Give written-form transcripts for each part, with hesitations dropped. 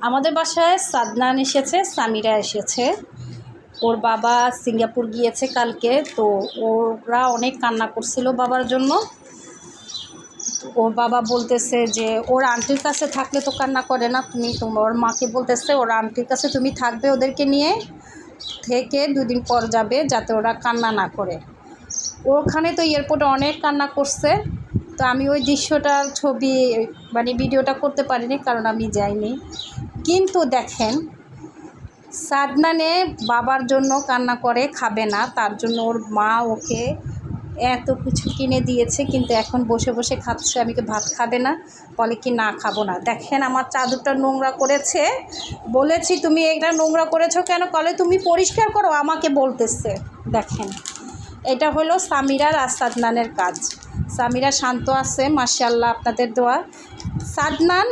আমাদের বাসায় সাদনান এসেছে, সামিরা এসেছে। ওর বাবা সিঙ্গাপুর গিয়েছে কালকে, তো ওরা অনেক কান্না করছিল বাবার জন্য। ওর বাবা বলতেছে যে ওর আন্টির কাছে থাকলে তো কান্না করে না, তুমি তোমার মাকে বলতেছে ওর আন্টির কাছে তুমি থাকবে, ওদেরকে নিয়ে থেকে 2 দিন পর যাবে যাতে ওরা কান্না না করে। ওখানে তো এয়ারপোর্টে অনেক কান্না করছে, তো আমি ওই দৃশ্যটার ছবি মানে ভিডিওটা করতে পারিনি কারণ আমি যাইনি। কিন্তু দেখেন, সাদনানে বাবার জন্য কান্না করে, খাবে না, তার জন্য ওর মা ওকে এত কিছু কিনে দিয়েছে, কিন্তু এখন বসে বসে খাচ্ছে। আমি কি ভাত খাবে না, বলে কি না খাবো না। দেখেন আমার চাদরটা নোংরা করেছে, বলেছি তুমি এটা নোংরা করেছো কেন, বলে তুমি পরিষ্কার করো, আমাকে বলতেছে। দেখেন, এটা হলো সামিরার আর সাদনানের কাজ। সামিরা শান্ত আছে মাশাআল্লাহ, আপনাদের দোয়া। সাদনান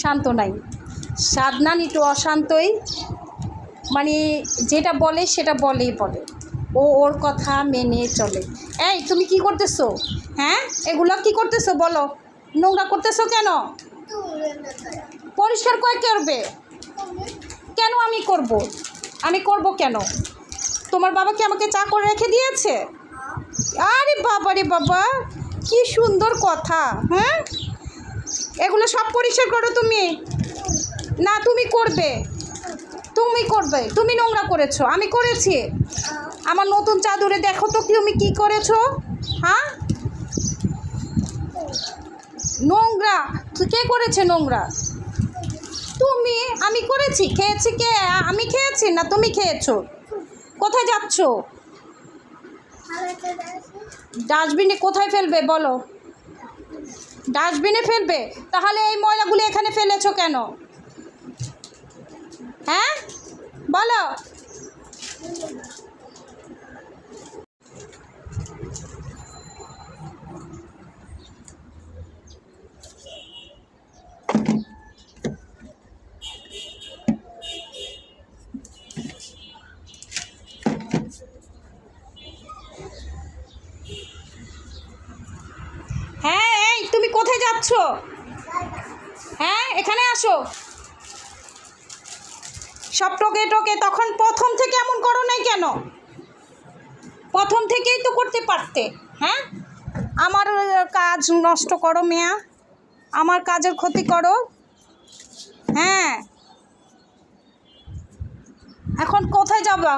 শান্ত নাই, সাদনান একটু অশান্তই, মানে যেটা বলে সেটা বলেই বলে, ও ওর কথা মেনে চলে। এই তুমি কি করতেছো? হ্যাঁ, এগুলো কি করতেছো বলো, নোংরা করতেছো কেন? পরিষ্কার করে করবে কেন? আমি করব, আমি করব কেন? তোমার বাবা কি আমাকে চা করে রেখে দিয়েছে? আরে বাবা রে বাবা, কি সুন্দর কথা। হ্যাঁ, এগুলো সব পরিষ্কার করো তুমি? না, তুমি করবে, তুমি করবে। তুমি নোংরা করেছো, আমি করেছি? আমার নতুন চাদরে দেখো তো তুমি কি করেছো। হ্যাঁ, নোংরা কে করেছে? নোংরা তুমি। আমি করেছি? খেয়েছি কে? আমি খেয়েছি না তুমি খেয়েছো? কোথায় যাচ্ছ? ডাস্টবিনে কোথায় ফেলবে বলো? ডাস্টবিনে ফেলবে? তাহলে এই ময়লাগুলো এখানে ফেলেছো কেন? হ্যাঁ বলো। হ্যাঁ, এই তুমি কোথায় যাচ্ছ? হ্যাঁ, এখানে আসো। সব টোকে টোকে, তখন প্রথম থেকে এমন করো নাই কেন? প্রথম থেকেই তো করতে পারতে। হ্যাঁ, আমার কাজ নষ্ট করো মেয়া, আমার কাজের ক্ষতি করো। হ্যাঁ, এখন কোথায় যাবা?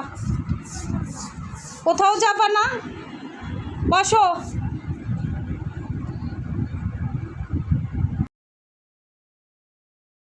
কোথাও যাবা না, বসো।